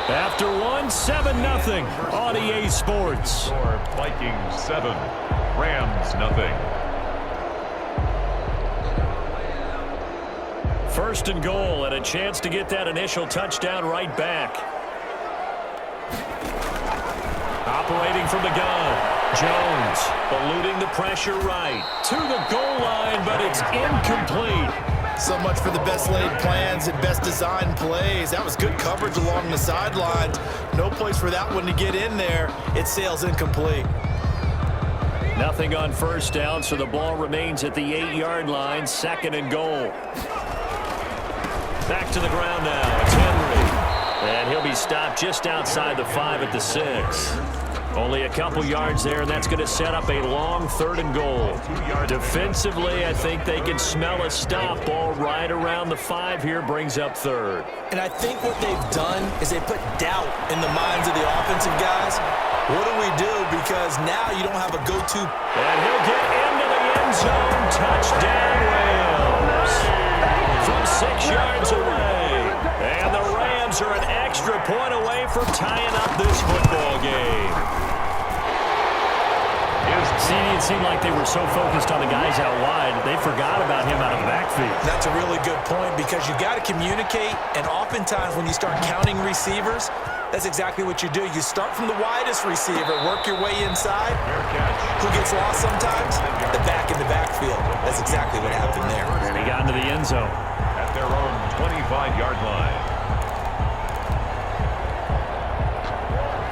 After one, 7-0 on EA Sports. Vikings 7, Rams 0. First and goal, and a chance to get that initial touchdown right back. Operating from the gun, Jones eluding the pressure right to the goal line, but it's incomplete. So much for the best laid plans and best designed plays. That was good coverage along the sidelines. No place for that one to get in there. It sails incomplete. Nothing on first down, so the ball remains at the 8-yard line. Second and goal. Back to the ground now. It's Henry. And he'll be stopped just outside the 5 at the 6. Only a couple yards there, and that's going to set up a long third and goal. Defensively, I think they can smell a stop. Ball right around the 5 here, brings up third. And I think what they've done is they put doubt in the minds of the offensive guys. What do we do? Because now you don't have a go-to. And he'll get into the end zone. Touchdown, Rams. From 6 yards away. And the Rams are an extra point away from tying up this football game. It seemed like they were so focused on the guys out wide, they forgot about him out of the backfield. That's a really good point because you got to communicate, and oftentimes when you start counting receivers, that's exactly what you do. You start from the widest receiver, work your way inside. Who gets lost sometimes? The back in the backfield. That's exactly what happened there. And he got into the end zone. At their own 25-yard line.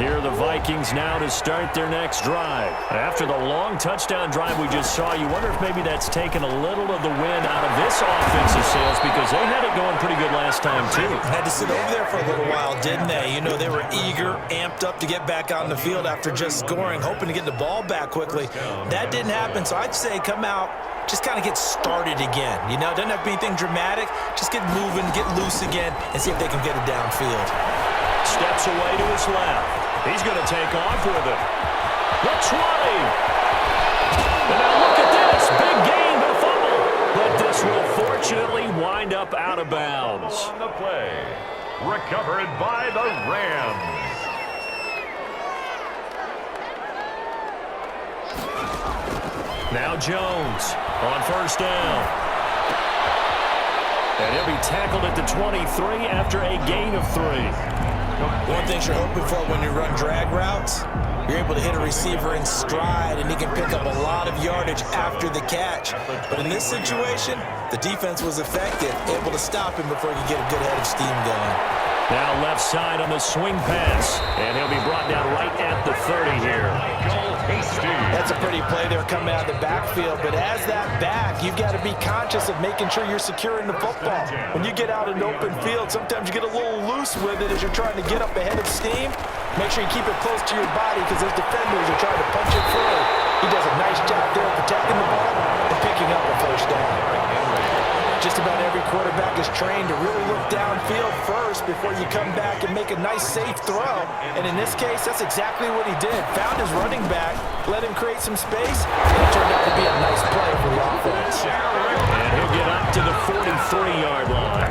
Here are the Vikings now to start their next drive. After the long touchdown drive we just saw, you wonder if maybe that's taken a little of the wind out of this offensive sails because they had it going pretty good last time too. Had to sit over there for a little while, didn't they? You know, they were eager, amped up to get back on the field after just scoring, hoping to get the ball back quickly. That didn't happen, so I'd say come out, just kind of get started again. You know, doesn't have to be anything dramatic. Just get moving, get loose again, and see if they can get it downfield. Steps away to his left. He's going to take off with it. The 20. And now look at this. Big gain, but fumble. But this will fortunately wind up out of bounds. On the play. Recovered by the Rams. Now Jones on first down. And he'll be tackled at the 23 after a gain of 3. One thing you're hoping for when you run drag routes, you're able to hit a receiver in stride, and he can pick up a lot of yardage after the catch. But in this situation, the defense was effective, able to stop him before he could get a good head of steam going. Now left side on the swing pass, and he'll be brought down right at the 30 here. That's a pretty play there coming out of the backfield, but as that back, you've got to be conscious of making sure you're securing the football. When you get out in open field, sometimes you get a little loose with it as you're trying to get up ahead of steam. Make sure you keep it close to your body because those defenders are trying to punch it through. He does a nice job there protecting the ball and picking up a first down. Just about every quarterback is trained to really look downfield first before you come back and make a nice, safe throw. And in this case, that's exactly what he did. Found his running back, let him create some space, and it turned out to be a nice play for the offense. And he'll get up to the 43-yard line.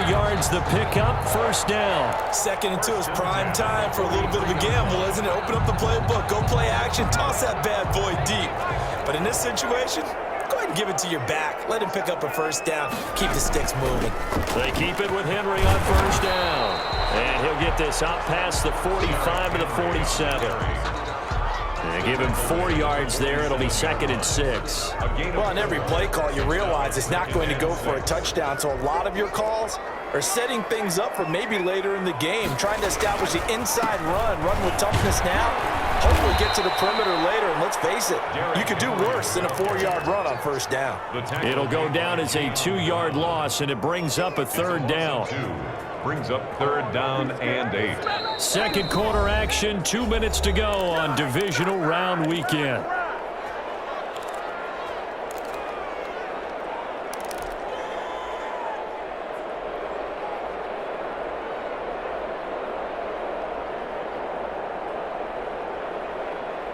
4 yards the pickup, first down. Second and 2 is prime time for a little bit of a gamble, isn't it? Open up the playbook, go play action, toss that bad boy deep. But in this situation, go ahead and give it to your back. Let him pick up a first down. Keep the sticks moving. They keep it with Henry on first down. And he'll get this out past the 45 to the 47. And give him 4 yards there. It'll be second and 6. Well, on every play call, you realize it's not going to go for a touchdown. So a lot of your calls are setting things up for maybe later in the game, trying to establish the inside run with toughness now. Hopefully get to the perimeter later, and let's face it, you could do worse than a 4-yard run on first down. It'll go down as a 2-yard loss, and it brings up a third down. Brings up third down and 8. Second quarter action, 2 minutes to go on divisional round weekend.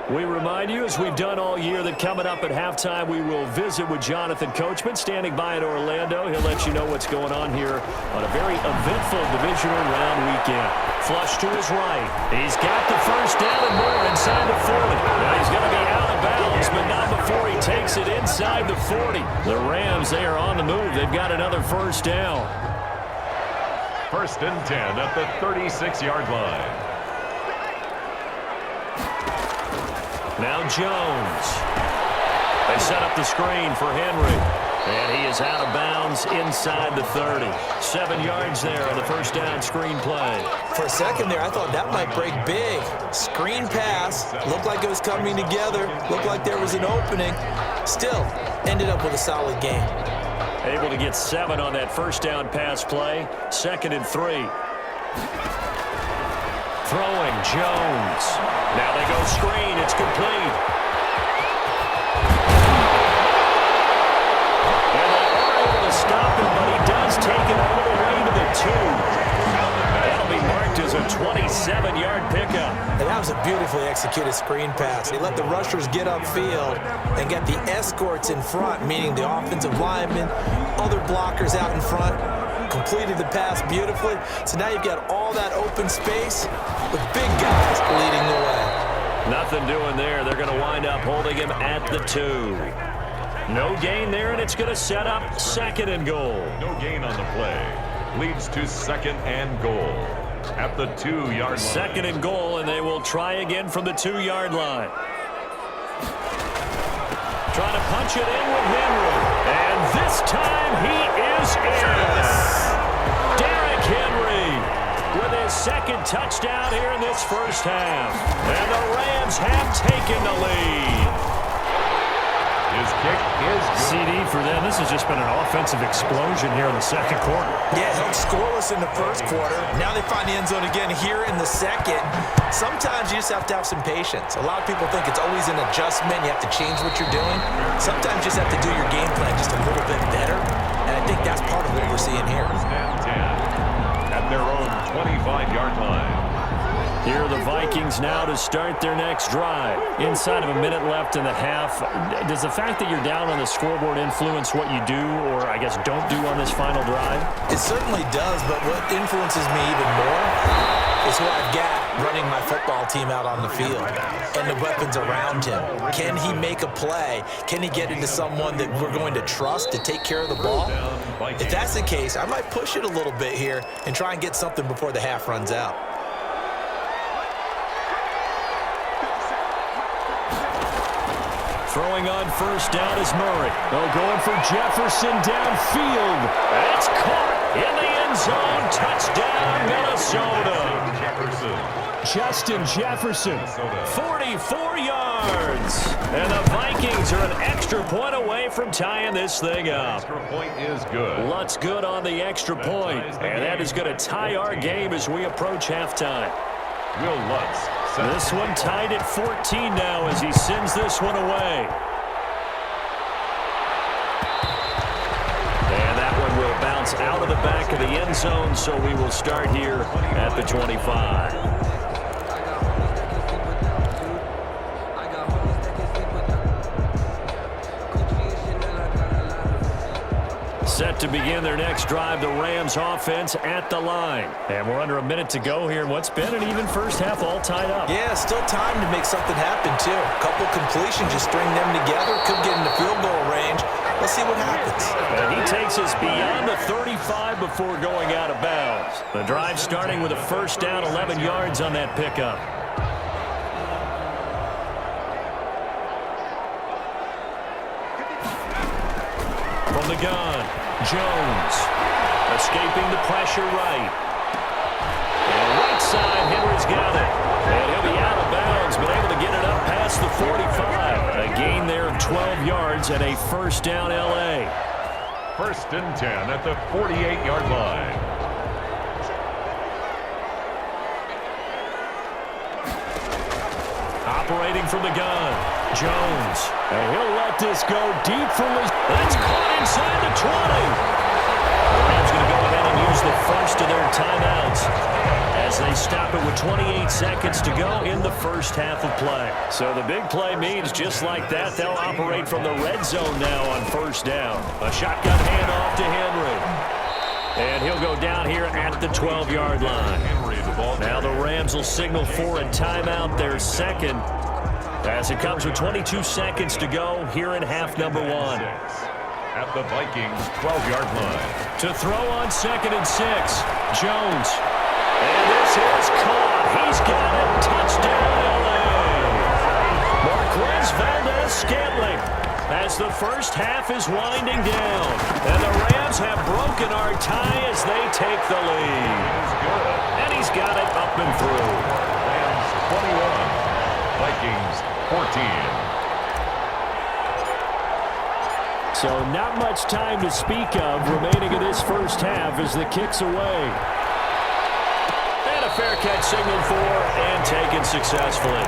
We remind you, as we've done all year, that coming up at halftime, we will visit with Jonathan Coachman, standing by in Orlando. He'll let you know what's going on here on a very eventful divisional round weekend. flush to his right. He's got the first down and more inside the 40. Now he's going to be out of bounds, but not before he takes it inside the 40. The Rams, they are on the move. They've got another first down. 1st and 10 at the 36-yard line. Now Jones. They set up the screen for Henry. And he is out of bounds inside the 30. 7 yards there on the first down screen play. For a second there, I thought that might break big. Screen pass. Looked like it was coming together. Looked like there was an opening. Still, ended up with a solid game. Able to get 7 on that first down pass play. 2nd and 3. Throwing Jones. Now they go screen. It's complete. Stop him, but he does take it all the way to the 2. That'll be marked as a 27-yard pickup. And that was a beautifully executed screen pass. He let the rushers get upfield and get the escorts in front, meaning the offensive linemen, other blockers out in front, completed the pass beautifully. So now you've got all that open space with big guys leading the way. Nothing doing there. They're going to wind up holding him at the 2. No gain there, and it's going to set up 2nd and goal. No gain on the play. Leads to 2nd and goal at the 2-yard line. 2nd and goal, and they will try again from the 2-yard line. Trying to punch it in with Henry. And this time he is in. Derrick Henry with his 2nd touchdown here in this first half. And the Rams have taken the lead. His kick is good. CD for them. This has just been an offensive explosion here in the 2nd quarter. Yeah, held scoreless in the 1st quarter. Now they find the end zone again here in the 2nd. Sometimes you just have to have some patience. A lot of people think it's always an adjustment. You have to change what you're doing. Sometimes you just have to do your game plan just a little bit better. And I think that's part of what we're seeing here. 10 at their own 25-yard line. Here are the Vikings now to start their next drive. Inside of a minute left in the half, does the fact that you're down on the scoreboard influence what you do or, I guess, don't do on this final drive? It certainly does, but what influences me even more is who I've got running my football team out on the field and the weapons around him. Can he make a play? Can he get into someone that we're going to trust to take care of the ball? If that's the case, I might push it a little bit here and try and get something before the half runs out. Throwing on first down is Murray. They'll going for Jefferson downfield. That's caught in the end zone. Touchdown, Minnesota. Justin Jefferson, 44 yards. And the Vikings are an extra point away from tying this thing up. Extra point is good. Lutz good on the extra point. And that is going to tie our game as we approach halftime. Will Lutz. This one tied at 14 now as he sends this one away. And that one will bounce out of the back of the end zone, so we will start here at the 25. Set to begin their next drive, the Rams offense at the line. And we're under a minute to go here in what's been an even first half all tied up. Yeah, still time to make something happen, too. A couple completions, just string them together. Could get into field goal range. Let's see what happens. And he takes us beyond the 35 before going out of bounds. The drive starting with a first down, 11 yards on that pickup. From the gun, Jones escaping the pressure right. And right side, Henry's got it. And he'll be out of bounds, but able to get it up past the 45. A gain there of 12 yards and a first down L.A. 1st and 10 at the 48-yard line. Operating from the gun, Jones. And he'll let this go deep from his... That's caught inside the 20. The Rams going to go ahead and use the first of their timeouts as they stop it with 28 seconds to go in the first half of play. So the big play means just like that, they'll operate from the red zone now on first down. A shotgun handoff to Henry. And he'll go down here at the 12-yard line. Now the Rams will signal for a timeout, their second, as it comes with 22 seconds to go here in half number one. At the Vikings 12-yard line. To throw on 2nd and 6, Jones. And this is caught. He's got it. Touchdown, L.A. Marquez Valdez-Scantling as the first half is winding down. And the Rams have broken our tie as they take the lead. And he's got it up and through. Rams 21, Vikings 14. So not much time to speak of remaining in this first half as the kick's away. And a fair catch signaled for and taken successfully.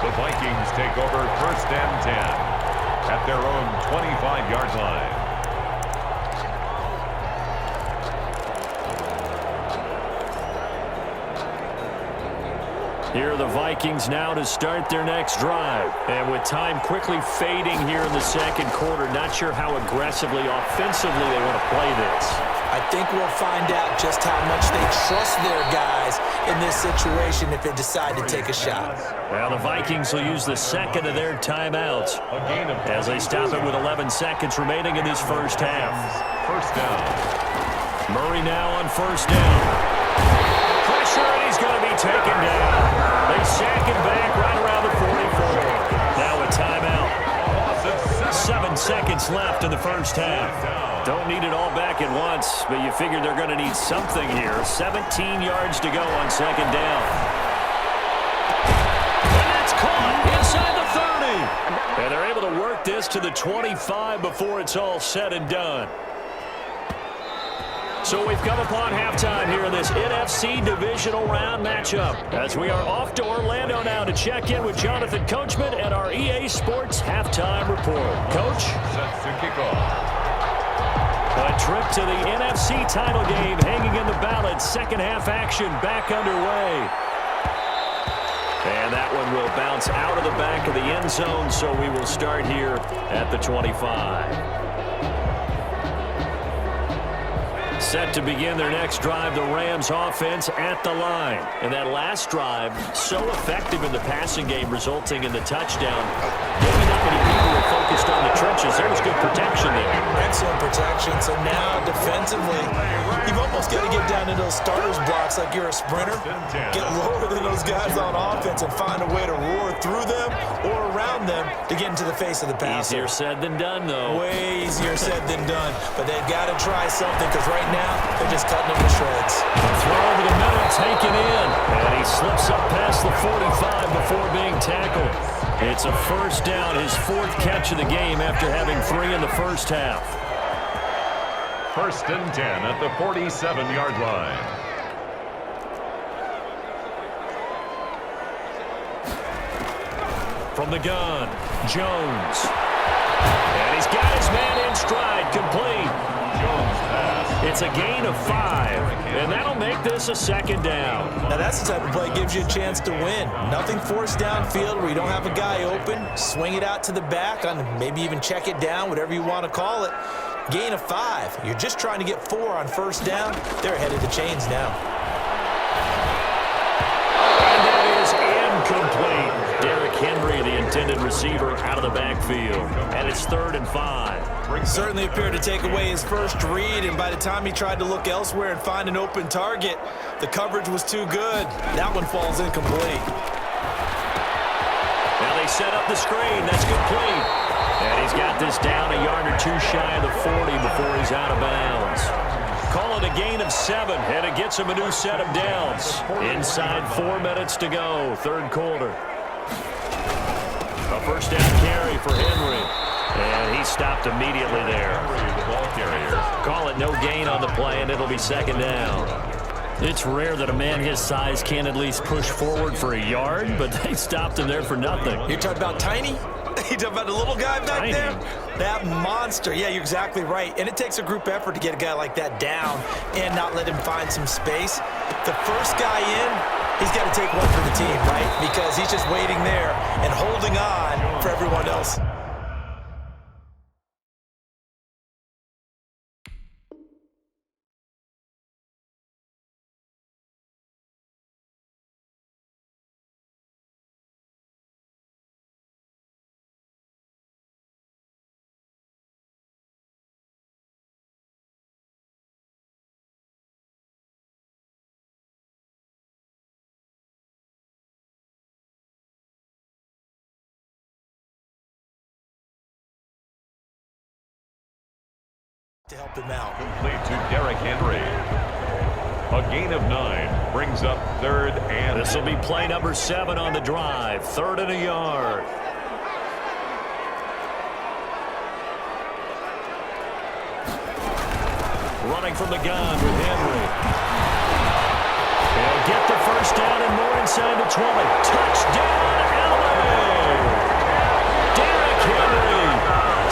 The Vikings take over 1st and 10 at their own 25-yard line. Here are the Vikings now to start their next drive. And with time quickly fading here in the second quarter, not sure how aggressively, offensively they want to play this. I think we'll find out just how much they trust their guys in this situation if they decide to take a shot. Well, the Vikings will use the second of their timeouts as they stop it with 11 seconds remaining in this first half. First down. Murray now on first down. Pressure, and he's going to be taken down. They sack him back right around the 44. Now a timeout. 7 seconds left in the first half. Don't need it all back at once, but you figure they're going to need something here. 17 yards to go on 2nd down. And that's caught inside the 30. And they're able to work this to the 25 before it's all said and done. So we've come upon halftime here in this NFC divisional round matchup as we are off to Orlando now to check in with Jonathan Coachman and our EA Sports halftime report. Coach? Set to kick off. A trip to the NFC title game hanging in the balance. Second half action back underway. And that one will bounce out of the back of the end zone, so we will start here at the 25. Set to begin their next drive, the Rams offense at the line. And that last drive, so effective in the passing game, resulting in the touchdown. Maybe not many people were focused on the trenches. There was good protection there. Excellent protection. So now, defensively, you've almost got to get down into those starters blocks like you're a sprinter. Get lower than those guys on offense and find a way to roar through them or around them to get into the face of the passer. Easier said than done, though. Way easier said than done. But they've got to try something because right now, they're just cutting them to shreds. Throw over the middle, taken in. And he slips up past the 45 before being tackled. It's a first down, his 4th catch of the game after having 3 in the first half. 1st and 10 at the 47-yard line. From the gun, Jones. And he's got his man in stride, complete. Jones pass. It's a gain of 5, and that'll make this a 2nd down. Now that's the type of play that gives you a chance to win. Nothing forced downfield where you don't have a guy open. Swing it out to the back, on maybe even check it down, whatever you want to call it. Gain of 5. You're just trying to get 4 on first down. They're ahead of the chains now. And that is incomplete. Derrick Henry, the intended receiver, out of the backfield. And it's 3rd and 5. Certainly appeared to take away his first read, and by the time he tried to look elsewhere and find an open target, the coverage was too good. That one falls incomplete. Now they set up the screen. That's complete. And he's got this down a yard or 2 shy of the 40 before he's out of bounds. Call it a gain of 7, and it gets him a new set of downs. Inside 4 minutes to go, 3rd quarter. A first down carry for Henry. And he stopped immediately there. The ball carrier. Call it no gain on the play, and it'll be 2nd down. It's rare that a man his size can at least push forward for a yard, but they stopped him there for nothing. You're talking about Tiny? You talking about the little guy back there? That monster. Yeah, you're exactly right. And it takes a group effort to get a guy like that down and not let him find some space. The first guy in, he's got to take one for the team, right? Because he's just waiting there and holding on for everyone else. To help him out. Complete to Derrick Henry. A gain of 9 brings up 3rd and... This will be play number 7 on the drive. 3rd and a yard. Running from the gun with Henry. He'll get the first down and more inside the 20. Touchdown, LA! Derrick Henry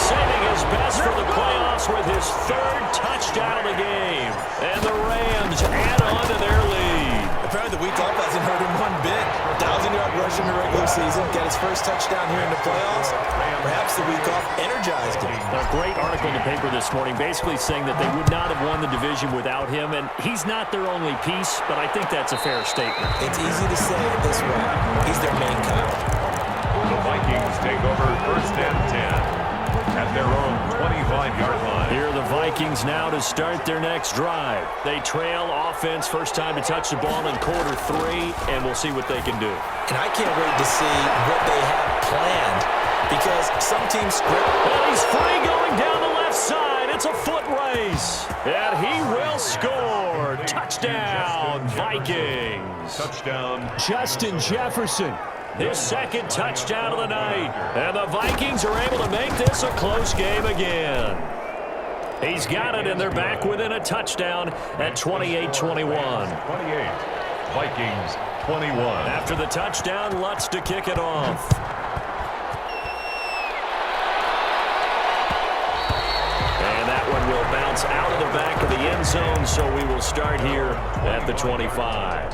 saving his best for the playoffs with his 3rd touchdown of the game. And the Rams add on to their lead. Apparently the week off hasn't hurt him one bit. 1,000-yard rush in the regular season, get his first touchdown here in the playoffs. Perhaps the week off energized him. A great article in the paper this morning basically saying that they would not have won the division without him, and he's not their only piece, but I think that's a fair statement. It's easy to say it this way. He's their main guy. The Vikings take over 1st and 10 at their own 25-yard line. Here are the Vikings now to start their next drive. They trail offense, first time to touch the ball in quarter 3, and we'll see what they can do. And I can't wait to see what they have planned, because some teams script. And he's free going down the left side. It's a foot race. And he will score. Touchdown, Vikings. Touchdown. Justin Jefferson. His 2nd touchdown of the night. And the Vikings are able to make this a close game again. He's got it, and they're back within a touchdown at 28-21. 28. Vikings 21. After the touchdown, Lutz to kick it off. And that one will bounce out of the back of the end zone, so we will start here at the 25.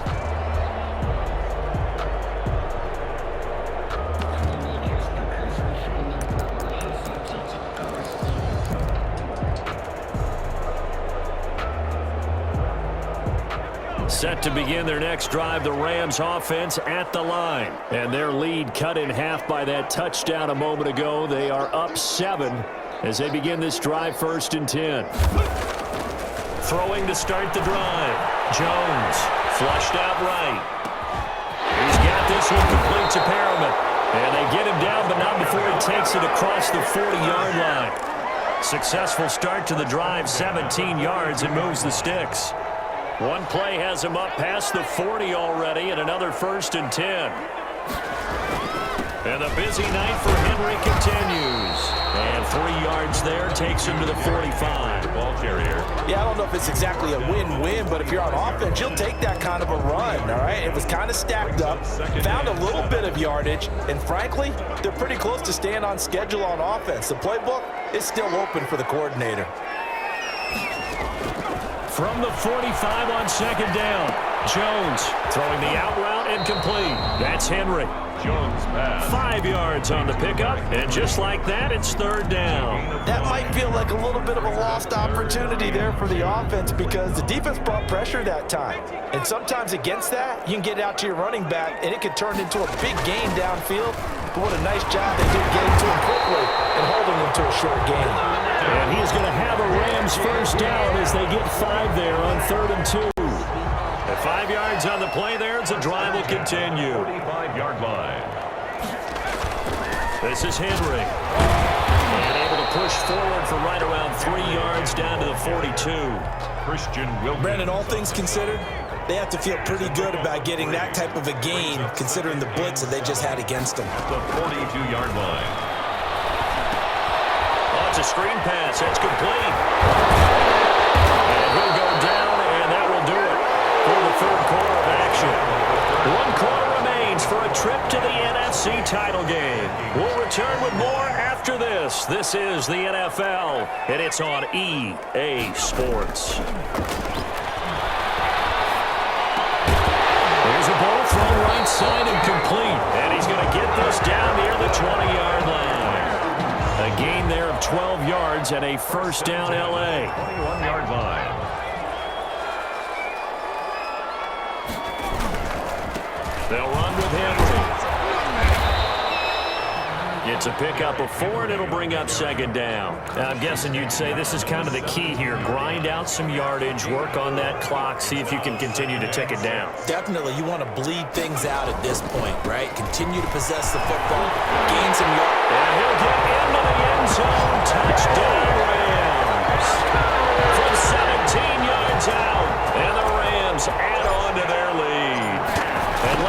Set to begin their next drive, the Rams offense at the line. And their lead cut in half by that touchdown a moment ago. They are up 7 as they begin this drive, 1st and 10. Throwing to start the drive. Jones flushed out right. He's got this one complete to Perriman. And they get him down, but not before he takes it across the 40-yard line. Successful start to the drive, 17 yards, and moves the sticks. One play has him up past the 40 already, and another 1st and 10. And the busy night for Henry continues. And 3 yards there takes him to the 45. Ball carrier. Yeah, I don't know if it's exactly a win-win, but if you're on offense, you'll take that kind of a run, all right? It was kind of stacked up, found a little bit of yardage, and frankly, they're pretty close to staying on schedule on offense. The playbook is still open for the coordinator. From the 45 on 2nd down, Jones throwing the out route and complete. That's Henry. Jones pass. 5 yards on the pickup, and just like that, it's 3rd down. That might feel like a little bit of a lost opportunity there for the offense because the defense brought pressure that time. And sometimes against that, you can get out to your running back, and it could turn into a big gain downfield. But what a nice job they did getting to him quickly and holding him to a short gain. And he's going to have a Rams first down as they get 5 there on 3rd and 2. At 5 yards on the play there, the drive will continue. 45-yard line. This is Henry. And able to push forward for right around 3 yards down to the 42. Christian Wilkins. Brandon, all things considered, they have to feel pretty good about getting that type of a gain considering the blitz that they just had against them. The 42-yard line. Oh, it's a screen pass. That's complete. And he'll go down, and that will do it for the 3rd quarter of action. 1 quarter remains for a trip to the NFC title game. We'll return with more after this. This is the NFL, and it's on EA Sports. There's a ball thrown right side and complete. And he's going to get this down near the 20-yard line. A gain there of 12 yards and a first down LA. 21-yard line. They'll run with Henry. It's a pickup of 4, and it'll bring up 2nd down. Now, I'm guessing you'd say this is kind of the key here. Grind out some yardage, work on that clock, see if you can continue to tick it down. Definitely, you want to bleed things out at this point, right? Continue to possess the football, gain some yards. And he'll get into the end zone. Touchdown, Rams.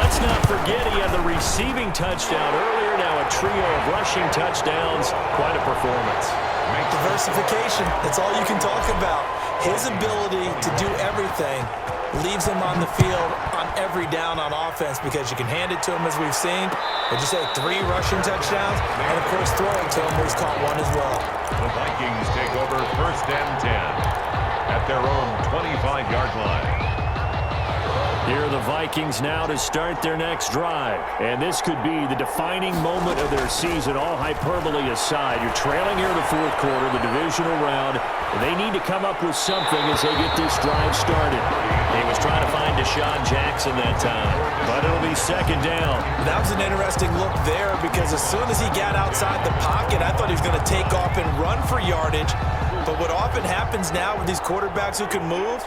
let's not forget he had the receiving touchdown earlier. Now a trio of rushing touchdowns. Quite a performance. Diversification, that's all you can talk about. His ability to do everything leaves him on the field on every down on offense because you can hand it to him, as we've seen. Would you say 3 rushing touchdowns? And, of course, throw it to him where he's caught one as well. The Vikings take over 1st and 10 at their own 25-yard line. Here are the Vikings now to start their next drive. And this could be the defining moment of their season, all hyperbole aside. You're trailing here in the 4th quarter, the divisional round. They need to come up with something as they get this drive started. He was trying to find Deshaun Jackson that time, but it'll be 2nd down. That was an interesting look there because as soon as he got outside the pocket, I thought he was going to take off and run for yardage. But what often happens now with these quarterbacks who can move,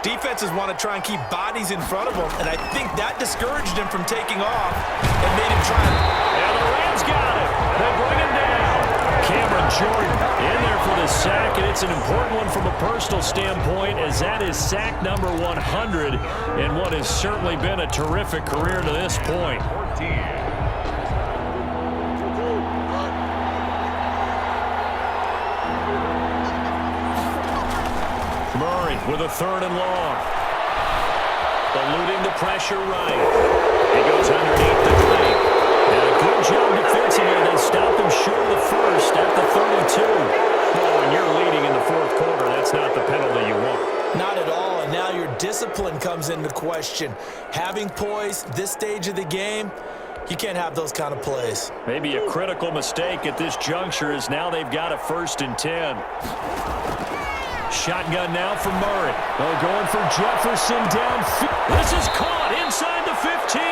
defenses want to try and keep bodies in front of them, and I think that discouraged him from taking off and made him try. And the Rams got it. They bring him down. Cameron Jordan in there for the sack, and it's an important one from a personal standpoint as that is sack number 100 in what has certainly been a terrific career to this point. 14. Murray with a 3rd and long. Eluding the pressure right. He goes underneath the Drake. And a good job defensively. They stop him short of the 1st at the 32. Well, when you're leading in the 4th quarter, that's not the penalty you want. Not at all, and now your discipline comes into question. Having poise this stage of the game, you can't have those kind of plays. Maybe a critical mistake at this juncture is now they've got a 1st and 10. Shotgun now for Murray. Oh, going for Jefferson downfield. This is caught inside the 15.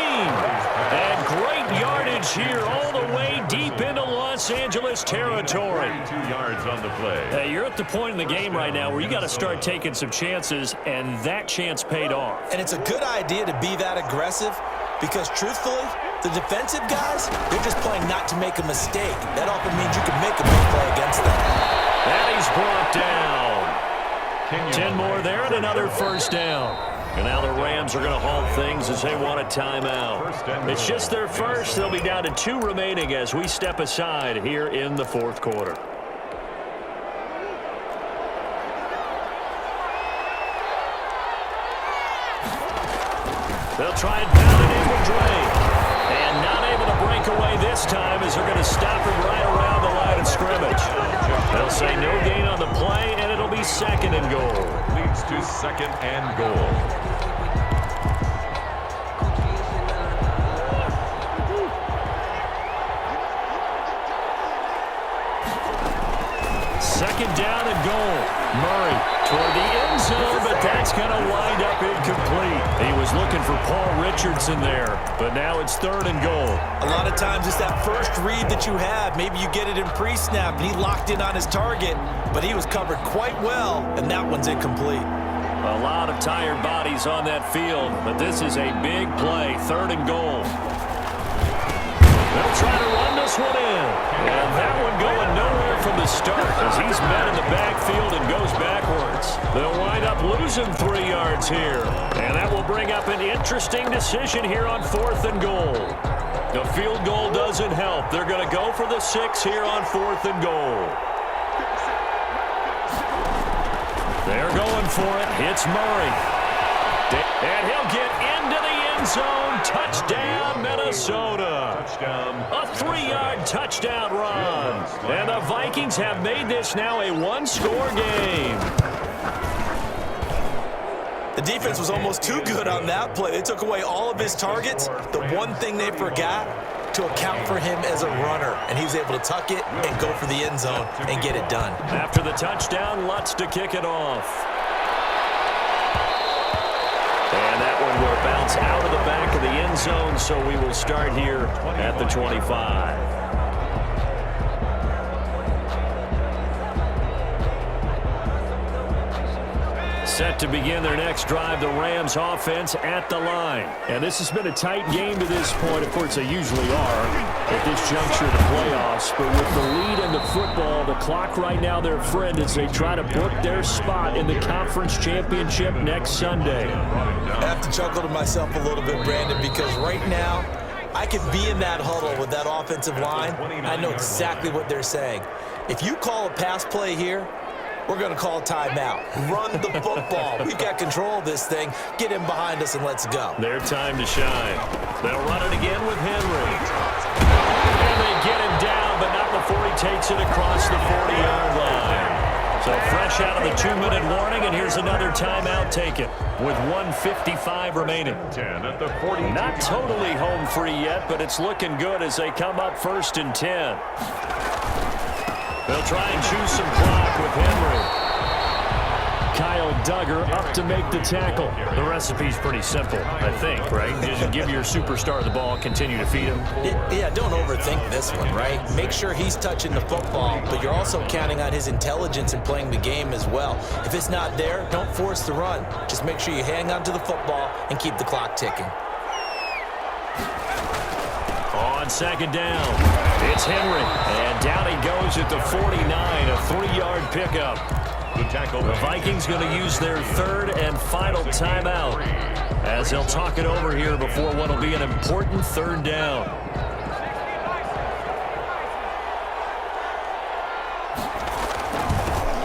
And great yardage here all the way deep into Los Angeles territory. 2 yards on the play. Hey, you're at the point in the game right now where you got to start taking some chances, and that chance paid off. And it's a good idea to be that aggressive because, truthfully, the defensive guys, they're just playing not to make a mistake. That often means you can make a big play against them. And he's brought down. 10 more there and another 1st down. And now the Rams are going to halt things as they want a timeout. It's just their first. They'll be down to 2 remaining as we step aside here in the 4th quarter. They'll try and pound it in with Drake. And not able to break away this time as they're going to stop him right around the line of scrimmage. They'll say no gain on the play, and it'll be 2nd and goal. Leads to 2nd and goal. Second down and goal. Murray toward the end zone, but that's going to wind up incomplete. He was looking for Paul Richardson there, but now it's 3rd and goal. A lot of times it's that first read that you have. Maybe you get it in pre-snap, and he locked in on his target, but he was covered quite well, and that one's incomplete. A lot of tired bodies on that field, but this is a big play. 3rd and goal. They'll try to run this one in. And that one going nowhere from the start as he's met in the backfield and goes backwards. They'll wind up losing 3 yards here. And that will bring up an interesting decision here on 4th and goal. The field goal doesn't help. They're going to go for the 6 here on 4th and goal. They're going for it. It's Murray. And he'll get into the end zone. Touchdown, Minnesota. Touchdown. A 3-yard touchdown run. And the Vikings have made this now a 1-score game. The defense was almost too good on that play. They took away all of his targets. The one thing they forgot, to account for him as a runner. And he was able to tuck it and go for the end zone and get it done. After the touchdown, Lutz to kick it off. And that one will bounce out of the back of the end zone, so we will start here at the 25. Set to begin their next drive, the Rams offense at the line. And this has been a tight game to this point. Of course, they usually are at this juncture of the playoffs. But with the lead in the football, the clock right now their friend as they try to book their spot in the conference championship next Sunday. I have to chuckle to myself a little bit, Brandon, because right now I could be in that huddle with that offensive line. I know exactly what they're saying. If you call a pass play here, we're going to call timeout. Run the football. We've got control of this thing. Get him behind us and let's go. Their time to shine. They'll run it again with Henry. And they get him down, but not before he takes it across the 40-yard line. So fresh out of the 2-minute warning, and here's another timeout taken with 1:55 remaining. 10 at the 40. Not totally home free yet, but it's looking good as they come up 1st and 10. They'll try and choose some clock with Henry. Kyle Duggar up to make the tackle. The recipe's pretty simple, I think, right? Just give your superstar the ball, continue to feed him. Yeah, don't overthink this one, right? Make sure he's touching the football, but you're also counting on his intelligence in playing the game as well. If it's not there, don't force the run. Just make sure you hang on to the football and keep the clock ticking. On 2nd down, it's Henry, and down he goes at the 49, a 3-yard pickup. The Vikings going to use their 3rd and final timeout as they'll talk it over here before what will be an important 3rd down.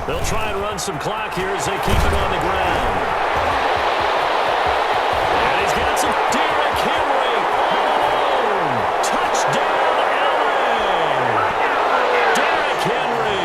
They'll try and run some clock here as they keep it on the ground. And he's got some Derrick Henry. Oh, touchdown, LA. Derrick Henry,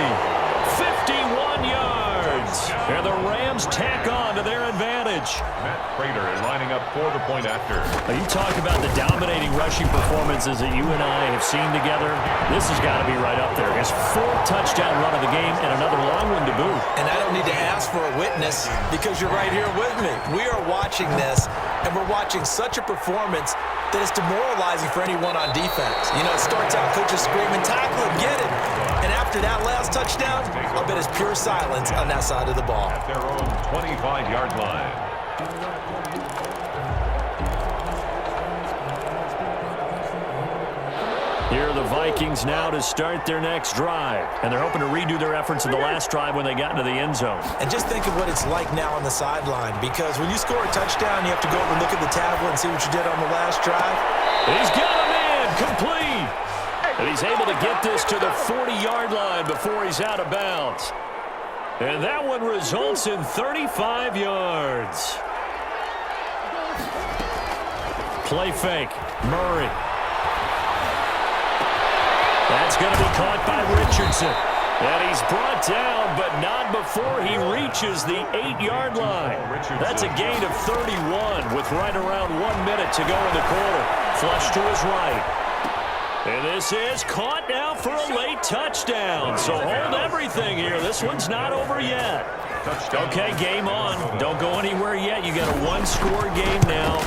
51 yards. And the Rams tack on to their advantage. Matt Prater lining up for the point after. Now you talk about the dominating rushing performances that you and I have seen together. This has got to be right up there. His 4th touchdown run of the game and another long one to boot. And I don't need to ask for a witness because you're right here with me. We are watching this, and we're watching such a performance that is demoralizing for anyone on defense. You know, it starts out coaches screaming, tackle him, get him. And after that last touchdown, I'll bet it's pure silence on that side of the ball. At their own 25-yard line. Here are the Vikings now to start their next drive. And they're hoping to redo their efforts in the last drive when they got into the end zone. And just think of what it's like now on the sideline, because when you score a touchdown, you have to go over and look at the tablet and see what you did on the last drive. He's got him in, complete. And he's able to get this to the 40-yard line before he's out of bounds. And that one results in 35 yards. Play fake. Murray. That's going to be caught by Richardson. And he's brought down, but not before he reaches the 8-yard line. That's a gain of 31 with right around 1 minute to go in the quarter. Flush to his right. And this is caught now for a late touchdown. So hold everything here. This one's not over yet. Okay, game on. Don't go anywhere yet. You got a 1-score game now.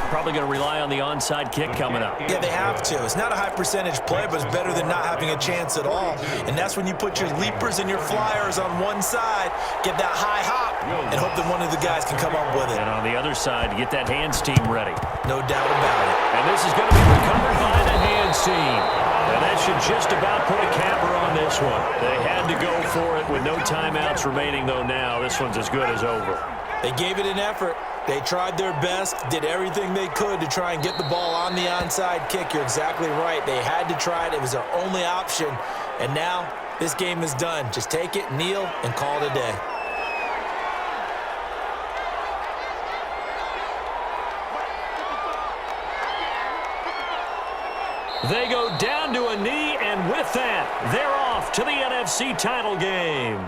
Probably going to rely on the onside kick coming up. Yeah, they have to. It's not a high percentage play, but it's better than not having a chance at all. And that's when you put your leapers and your flyers on one side, get that high hop, and hope that one of the guys can come up with it. And on the other side, get that hands team ready. No doubt about it. And this is going to be recovered by the hands team. And that should just about put a capper on this one. They had to go for it with no timeouts remaining, though now. This one's as good as over. They gave it an effort. They tried their best, did everything they could to try and get the ball on the onside kick. You're exactly right. They had to try it. It was their only option. And now this game is done. Just take it, kneel, and call it a day. They go down to a knee, and with that, they're off to the NFC title game.